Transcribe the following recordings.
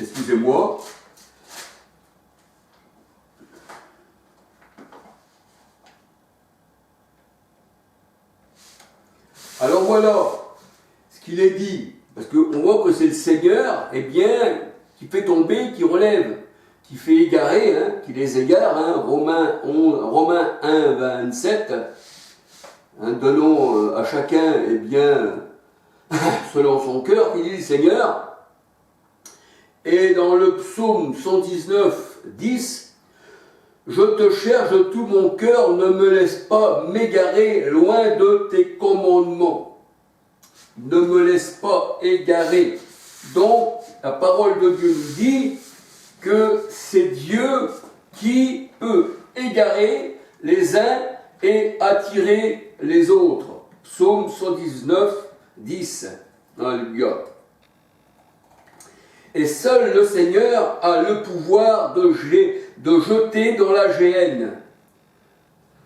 Excusez-moi. Alors voilà ce qu'il est dit, parce qu'on voit que c'est le Seigneur, eh bien, qui fait tomber, qui relève, qui fait égarer, hein, qui les égare, hein, Romains 1, 27, hein, donnons à chacun, eh bien, selon son cœur, qui dit le Seigneur. Et dans le psaume 119, 10, je te cherche de tout mon cœur, ne me laisse pas m'égarer loin de tes commandements. Ne me laisse pas égarer. Donc, la parole de Dieu nous dit que c'est Dieu qui peut égarer les uns et attirer les autres. Psaume 119, 10. Alléluia. Et seul le Seigneur a le pouvoir de jeter dans la géhenne.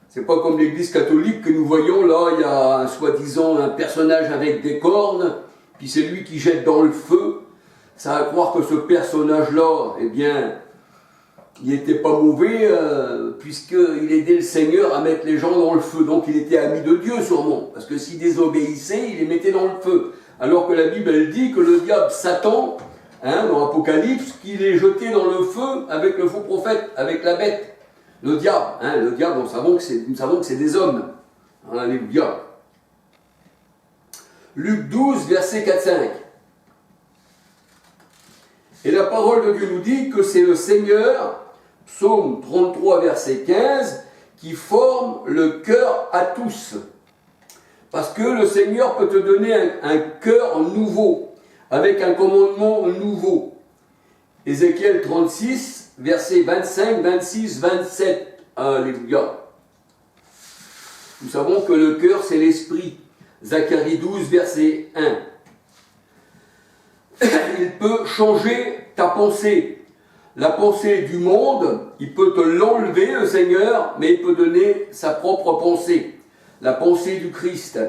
C'est pas comme l'église catholique que nous voyons là, il y a soi-disant un personnage avec des cornes, puis c'est lui qui jette dans le feu. Ça va croire que ce personnage-là, eh bien, il n'était pas mauvais, puisqu'il aidait le Seigneur à mettre les gens dans le feu. Donc il était ami de Dieu sûrement, parce que s'il désobéissait, il les mettait dans le feu. Alors que la Bible, elle dit que le diable, Satan, hein, dans l'Apocalypse, qu'il est jeté dans le feu avec le faux prophète, avec la bête. Le diable, hein, nous savons que c'est des hommes. Alléluia. Luc 12, verset 4-5. Et la parole de Dieu nous dit que c'est le Seigneur, psaume 33, verset 15, qui forme le cœur à tous. Parce que le Seigneur peut te donner un cœur nouveau, avec un commandement nouveau. Ézéchiel 36, versets 25, 26, 27. Alléluia. Nous savons que le cœur, c'est l'esprit. Zacharie 12, verset 1. Il peut changer ta pensée. La pensée du monde, il peut te l'enlever, le Seigneur, mais il peut donner sa propre pensée. La pensée du Christ.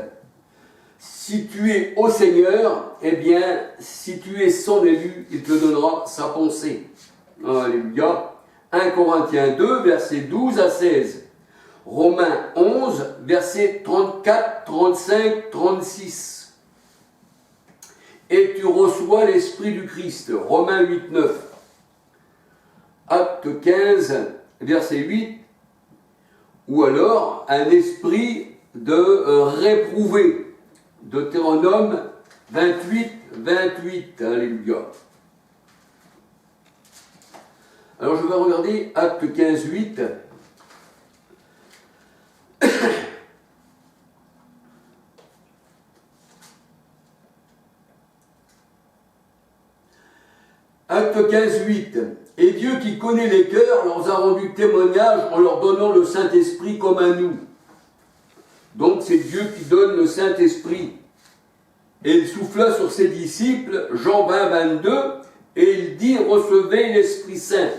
Si tu es au Seigneur, eh bien, si tu es son élu, il te donnera sa pensée. Alléluia. 1 Corinthiens 2, versets 12 à 16. Romains 11, versets 34, 35, 36. Et tu reçois l'Esprit du Christ. Romains 8, 9. Acte 15, verset 8. Ou alors, un esprit de réprouvé. Deutéronome 28, 28. Alléluia. Alors je vais regarder Acte 15, 8. Acte 15, 8. Et Dieu qui connaît les cœurs leur a rendu témoignage en leur donnant le Saint-Esprit comme à nous. Donc c'est Dieu qui donne le Saint-Esprit. Et il souffla sur ses disciples, Jean 20, 22, et il dit, recevez l'Esprit Saint.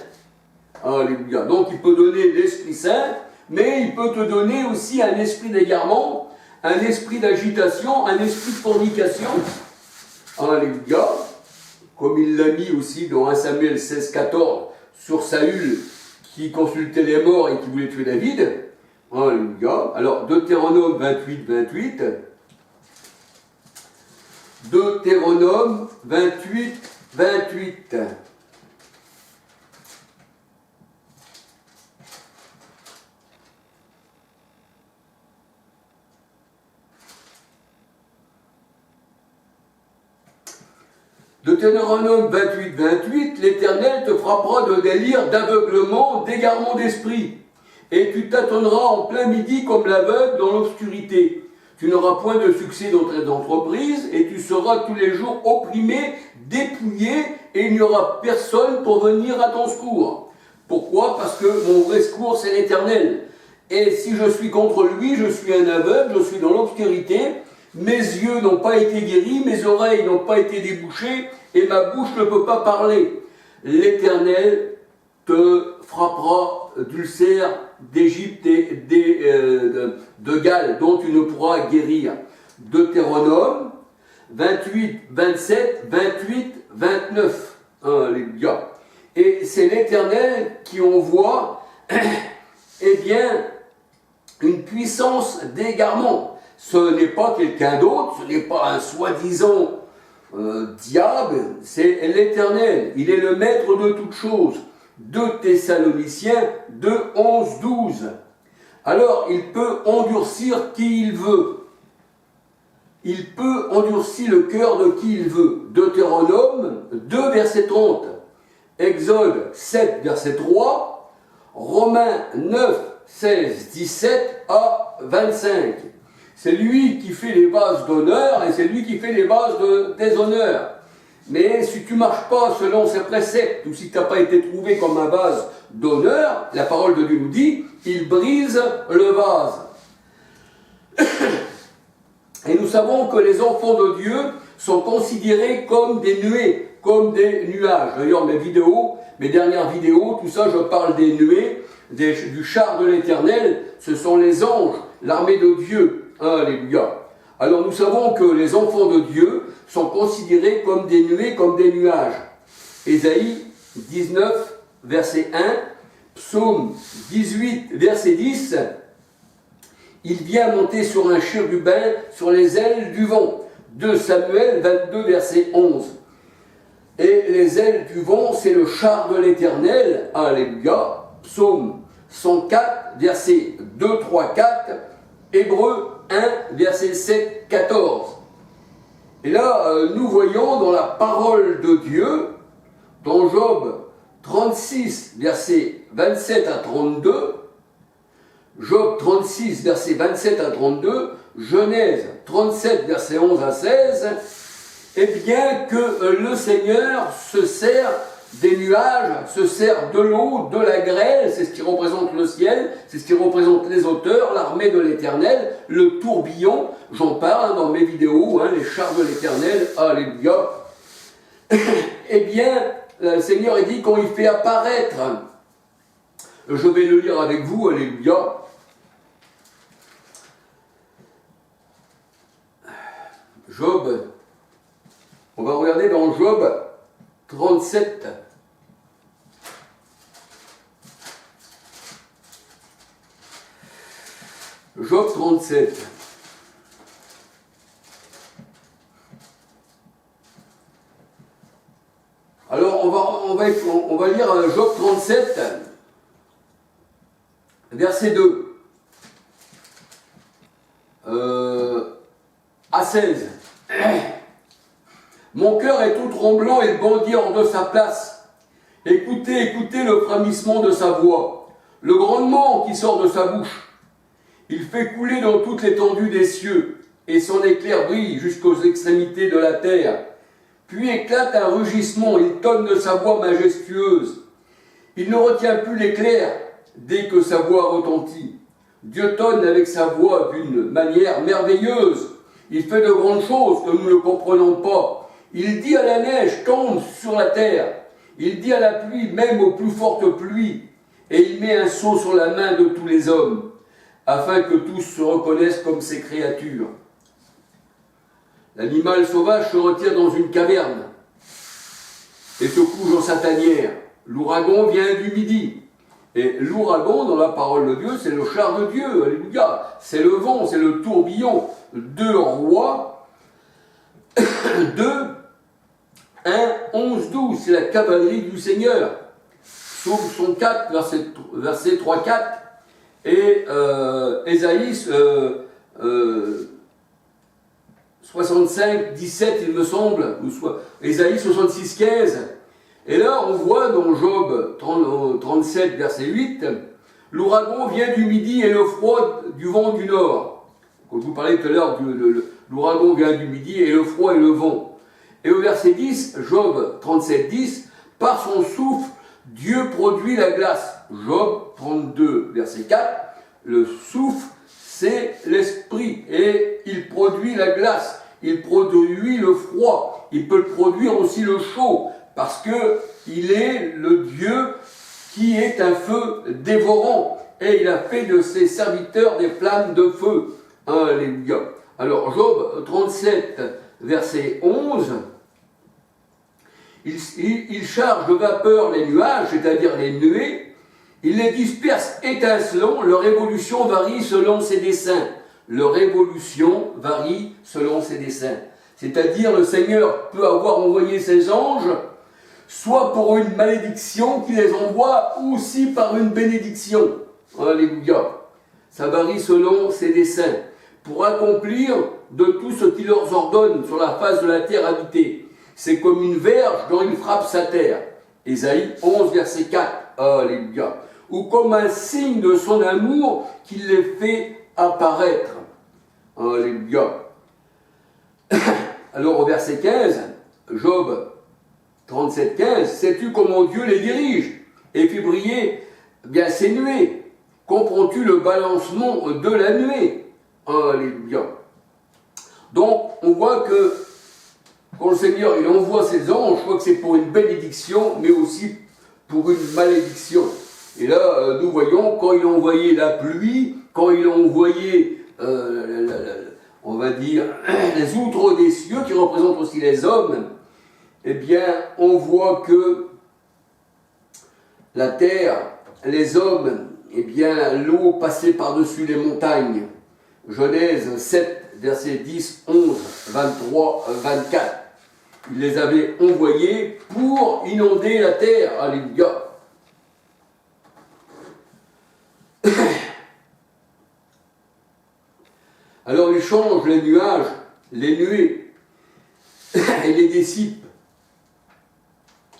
Alléluia. Donc il peut donner l'Esprit Saint, mais il peut te donner aussi un esprit d'égarement, un esprit d'agitation, un esprit de fornication. Alléluia. Comme il l'a mis aussi dans 1 Samuel 16, 14, sur Saül, qui consultait les morts et qui voulait tuer David. Alléluia. Alors, Deutéronome 28, 28. Deutéronome 28, 28. Deutéronome 28, 28, l'Éternel te frappera de délire, d'aveuglement, d'égarement d'esprit. Et tu tâtonneras en plein midi comme l'aveugle dans l'obscurité. Tu n'auras point de succès dans tes entreprises et tu seras tous les jours opprimé, dépouillé et il n'y aura personne pour venir à ton secours. Pourquoi? Parce que mon vrai secours c'est l'Éternel. Et si je suis contre lui, je suis un aveugle, je suis dans l'obscurité, mes yeux n'ont pas été guéris, mes oreilles n'ont pas été débouchées et ma bouche ne peut pas parler. L'Éternel te frappera d'ulcères d'Égypte et de Galles, dont tu ne pourras guérir. Deutéronome 28, 27, 28, 29. Alléluia. Et c'est l'Éternel qui envoie, eh bien, une puissance d'égarement. Ce n'est pas quelqu'un d'autre, ce n'est pas un soi-disant diable, c'est l'Éternel. Il est le maître de toutes choses. 2 Thessaloniciens 2, 11, 12. Alors, il peut endurcir qui il veut. Il peut endurcir le cœur de qui il veut. Deutéronome 2, verset 30. Exode 7, verset 3. Romains 9, 16, 17 à 25. C'est lui qui fait les bases d'honneur et c'est lui qui fait les bases de déshonneur. Mais si tu ne marches pas selon ses préceptes ou si tu n'as pas été trouvé comme un vase d'honneur, la parole de Dieu nous dit, il brise le vase. Et nous savons que les enfants de Dieu sont considérés comme des nuées, comme des nuages. D'ailleurs, mes dernières vidéos, tout ça, je parle des nuées, du char de l'Éternel, ce sont les anges, l'armée de Dieu. Alléluia. Alors nous savons que les enfants de Dieu sont considérés comme des nuées, comme des nuages. Ésaïe 19, verset 1, Psaume 18, verset 10, il vient monter sur un chérubin sur les ailes du vent. 2 Samuel 22, verset 11. Et les ailes du vent, c'est le char de l'Éternel. Alléluia. Psaume 104, verset 2, 3, 4. Hébreux 1, verset 7, 14. Et là, nous voyons dans la parole de Dieu, dans Job 36, versets 27 à 32, Job 36, versets 27 à 32, Genèse 37, versets 11 à 16, eh bien que le Seigneur se sert des nuages, se sert de l'eau, de la grêle, c'est ce qui représente le ciel, c'est ce qui représente les auteurs, l'armée de l'Éternel, le tourbillon, j'en parle dans mes vidéos, les chars de l'Éternel, alléluia. Eh bien, le Seigneur dit quand il fait apparaître, je vais le lire avec vous, alléluia. Job, on va regarder dans Job 37. Job 37. Alors on va lire Job 37, verset 2 à 16. Mon cœur est tout tremblant et bondit hors de sa place. Écoutez, écoutez le frémissement de sa voix, le grondement qui sort de sa bouche. Il fait couler dans toute l'étendue des cieux, et son éclair brille jusqu'aux extrémités de la terre. Puis éclate un rugissement, il tonne de sa voix majestueuse. Il ne retient plus l'éclair dès que sa voix retentit. Dieu tonne avec sa voix d'une manière merveilleuse. Il fait de grandes choses que nous ne comprenons pas. Il dit à la neige, tombe sur la terre. Il dit à la pluie, même aux plus fortes pluies. Et il met un sceau sur la main de tous les hommes, afin que tous se reconnaissent comme ses créatures. L'animal sauvage se retire dans une caverne et se couche dans sa tanière. L'ouragan vient du midi. Et l'ouragan, dans la parole de Dieu, c'est le char de Dieu. Alléluia. C'est le vent, c'est le tourbillon. 2 Rois 2, 1, 11, 12. C'est la cavalerie du Seigneur. Psaume 104, verset 3, 4. Et Ésaïe 65, 17, il me semble, Ésaïe 66, 15. Et là, on voit dans Job 37, verset 8, l'ouragan vient du midi et le froid du vent du nord. Quand je vous parlais tout à l'heure, l'ouragan vient du midi et le froid et le vent. Et au verset 10, Job 37, 10, par son souffle, Dieu produit la glace. Job 32, verset 4, le souffle, c'est l'esprit et il produit la glace, il produit le froid, il peut produire aussi le chaud, parce qu'il est le Dieu qui est un feu dévorant, et il a fait de ses serviteurs des flammes de feu. Alléluia. Alors Job 37, verset 11, Il charge de vapeur les nuages, c'est-à-dire les nuées, il les disperse étincelant, leur évolution varie selon ses desseins. Leur évolution varie selon ses desseins. C'est-à-dire le Seigneur peut avoir envoyé ses anges, soit pour une malédiction qu'il les envoie, ou aussi par une bénédiction. Alléluia. Ça varie selon ses desseins, pour accomplir de tout ce qu'il leur ordonne sur la face de la terre habitée. C'est comme une verge dont il frappe sa terre. Ésaïe 11, verset 4. Alléluia. Ou comme un signe de son amour qu'il les fait apparaître. Alléluia. Alors au verset 15, Job 37, 15, sais-tu comment Dieu les dirige et fait briller bien ses nuées? Comprends-tu le balancement de la nuée? Alléluia. Donc on voit que quand le Seigneur il envoie ses anges, je crois que c'est pour une bénédiction, mais aussi pour une malédiction. Et là, nous voyons, quand il a envoyé la pluie, quand il a envoyé, on va dire, les outres des cieux, qui représentent aussi les hommes, eh bien, on voit que la terre, les hommes, eh bien, l'eau passait par-dessus les montagnes. Genèse 7, versets 10, 11, 23, 24. Il les avait envoyés pour inonder la terre. Alléluia. Alors il change les nuages, les nuées, et les dissipe,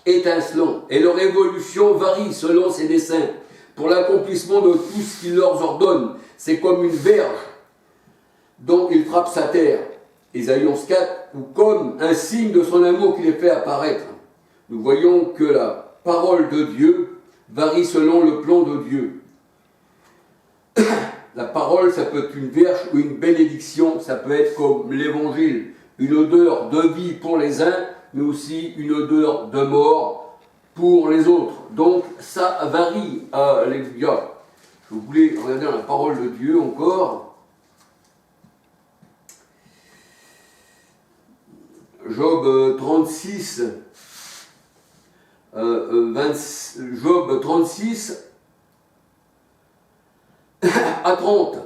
étincelants, et leur évolution varie selon ses desseins, pour l'accomplissement de tout ce qu'il leur ordonne. C'est comme une verge dont il frappe sa terre. Ésaïe 11, 4, ou comme un signe de son amour qui les fait apparaître. Nous voyons que la parole de Dieu varie selon le plan de Dieu. La parole, ça peut être une verge ou une bénédiction, ça peut être comme l'évangile, une odeur de vie pour les uns, mais aussi une odeur de mort pour les autres. Donc ça varie. Alléluia. Je voulais regarder dans la parole de Dieu encore. Job 36, Job 36 à 30.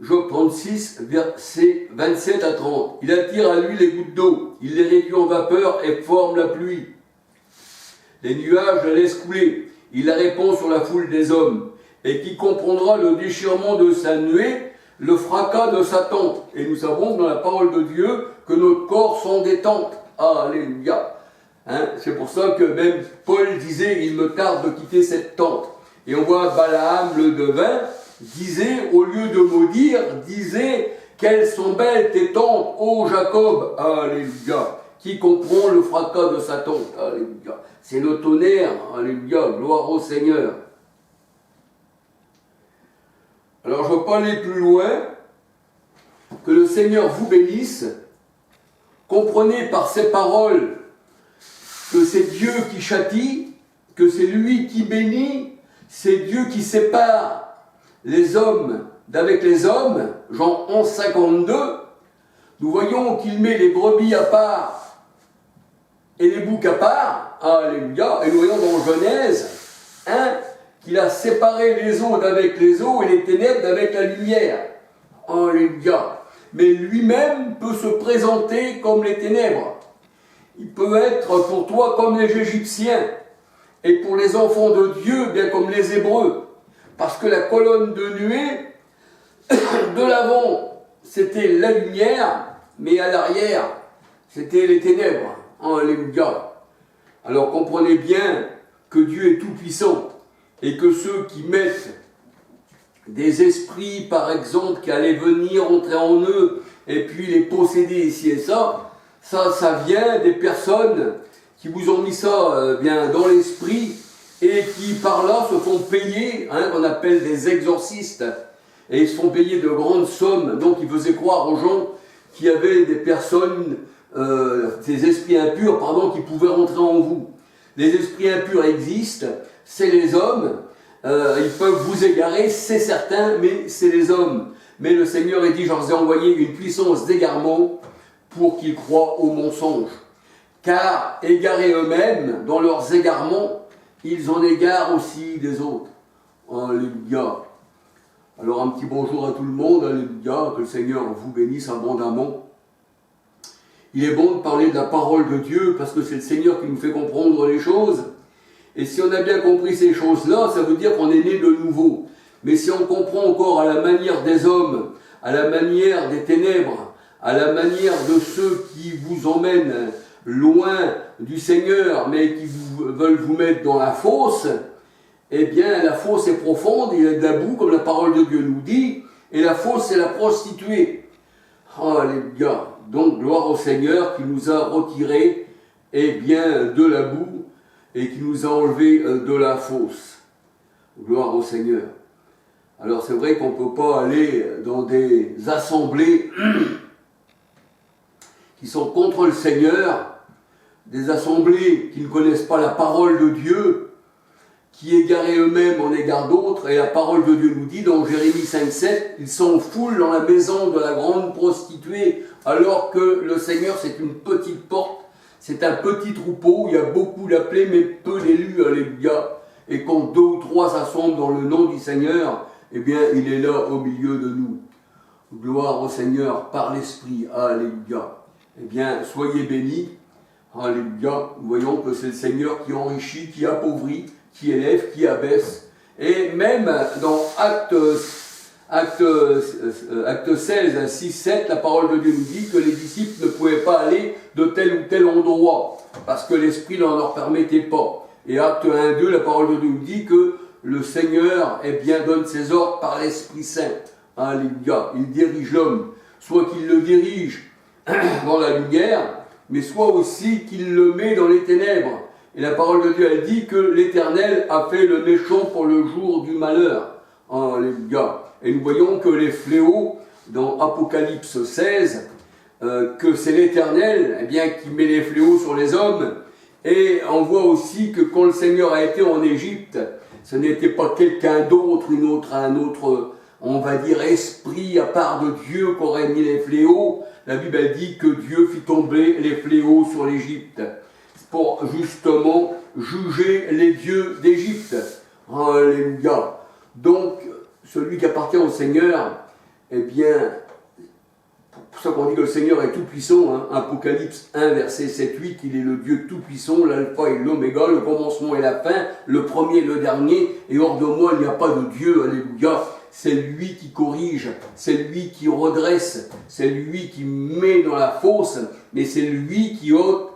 Job 36, versets 27 à 30. Il attire à lui les gouttes d'eau, il les réduit en vapeur et forme la pluie. Les nuages la laissent couler, il la répand sur la foule des hommes. Et qui comprendra le déchirement de sa nuée, le fracas de sa tente. Et nous savons dans la parole de Dieu que nos corps sont des tentes. Alléluia. C'est pour ça que même Paul disait, il me tarde de quitter cette tente. Et on voit Balaam le devin disait, au lieu de maudire, disait, quelles sont belles tes tentes, ô Jacob. Alléluia. Qui comprend le fracas de sa tente. Alléluia. C'est le tonnerre. Alléluia. Gloire au Seigneur. Alors je ne veux pas aller plus loin, que le Seigneur vous bénisse. Comprenez par ces paroles que c'est Dieu qui châtie, que c'est lui qui bénit, c'est Dieu qui sépare les hommes d'avec les hommes. Jean 11, 52, nous voyons qu'il met les brebis à part et les boucs à part. Alléluia. Et nous voyons dans Genèse 1, qu'il a séparé les eaux d'avec les eaux et les ténèbres d'avec la lumière. Alléluia. Mais lui-même peut se présenter comme les ténèbres. Il peut être pour toi comme les Égyptiens et pour les enfants de Dieu bien comme les Hébreux. Parce que la colonne de nuée, de l'avant, c'était la lumière, mais à l'arrière, c'était les ténèbres. Alléluia. Alors comprenez bien que Dieu est tout-puissant. Et que ceux qui mettent des esprits, par exemple, qui allaient venir entrer en eux, et puis les posséder ici et ça vient des personnes qui vous ont mis ça bien dans l'esprit, et qui par là se font payer, qu'on appelle des exorcistes, et ils se font payer de grandes sommes. Donc ils faisaient croire aux gens qu'il y avait des personnes, des esprits impurs, qui pouvaient rentrer en vous. Les esprits impurs existent, c'est les hommes, ils peuvent vous égarer, c'est certain, mais c'est les hommes. Mais le Seigneur a dit, je leur ai envoyé une puissance d'égarement pour qu'ils croient au mensonge. car égarés eux-mêmes, dans leurs égarements, ils en égarent aussi des autres. Alléluia. Alors un petit bonjour à tout le monde, alléluia, que le Seigneur vous bénisse abondamment. Il est bon de parler de la parole de Dieu, parce que c'est le Seigneur qui nous fait comprendre les choses. Et si on a bien compris ces choses-là, ça veut dire qu'on est né de nouveau. Mais si on comprend encore à la manière des hommes, à la manière des ténèbres, à la manière de ceux qui vous emmènent loin du Seigneur, mais qui veulent vous mettre dans la fosse, eh bien la fosse est profonde, il y a de la boue, comme la parole de Dieu nous dit, et la fosse c'est la prostituée. Alléluia. Donc gloire au Seigneur qui nous a retirés eh bien, de la boue et qui nous a enlevés de la fosse. Gloire au Seigneur. Alors c'est vrai qu'on ne peut pas aller dans des assemblées qui sont contre le Seigneur, des assemblées qui ne connaissent pas la parole de Dieu, qui égarés eux-mêmes en égard d'autres, et la parole de Dieu nous dit dans Jérémie 5,7, ils sont en foule dans la maison de la grande prostituée, alors que le Seigneur c'est une petite porte, c'est un petit troupeau, il y a beaucoup d'appelés mais peu d'élus, alléluia, et quand 2 ou 3 s'assemblent dans le nom du Seigneur, eh bien il est là au milieu de nous. Gloire au Seigneur par l'Esprit, alléluia. Eh bien, soyez bénis, alléluia, nous voyons que c'est le Seigneur qui enrichit, qui appauvrit, qui élève, qui abaisse. Et même dans Acte 16, 6, 7, la parole de Dieu nous dit que les disciples ne pouvaient pas aller de tel ou tel endroit, parce que l'Esprit ne leur permettait pas. Et Acte 1, 2, la parole de Dieu nous dit que le Seigneur eh bien, donne ses ordres par l'Esprit Saint. Alléluia. Il dirige l'homme, soit qu'il le dirige dans la lumière, mais soit aussi qu'il le met dans les ténèbres. Et la parole de Dieu, elle dit que l'Éternel a fait le méchant pour le jour du malheur. Alléluia. Et nous voyons que les fléaux, dans Apocalypse 16, que c'est l'Éternel eh bien, qui met les fléaux sur les hommes. Et on voit aussi que quand le Seigneur a été en Égypte, ce n'était pas quelqu'un d'autre, un autre, on va dire, esprit à part de Dieu qu'aurait mis les fléaux. La Bible elle dit que Dieu fit tomber les fléaux sur l'Égypte pour justement juger les dieux d'Égypte. Alléluia. Donc, celui qui appartient au Seigneur, eh bien, pour ça qu'on dit que le Seigneur est tout-puissant, hein. Apocalypse 1, verset 7-8, il est le Dieu tout-puissant, l'alpha et l'oméga, le commencement et la fin, le premier et le dernier, et hors de moi, il n'y a pas de Dieu, alléluia. C'est lui qui corrige, c'est lui qui redresse, c'est lui qui met dans la fosse, mais c'est lui qui ôte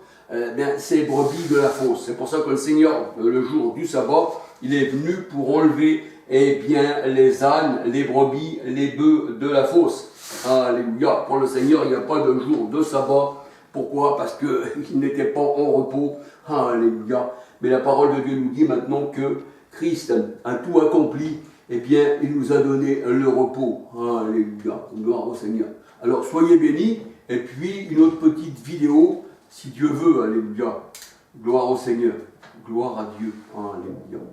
ses brebis de la fosse. C'est pour ça que le Seigneur, le jour du sabbat, il est venu pour enlever eh bien, les ânes, les brebis, les bœufs de la fosse. Alléluia. Pour le Seigneur, il n'y a pas de jour de sabbat. Pourquoi? Parce qu'il n'était pas en repos. Alléluia. Mais la parole de Dieu nous dit maintenant que Christ a tout accompli. Eh bien, il nous a donné le repos. Alléluia. Gloire au Seigneur. Alors, soyez bénis. Et puis, une autre petite vidéo, si Dieu veut. Alléluia. Gloire au Seigneur. Gloire à Dieu. Alléluia.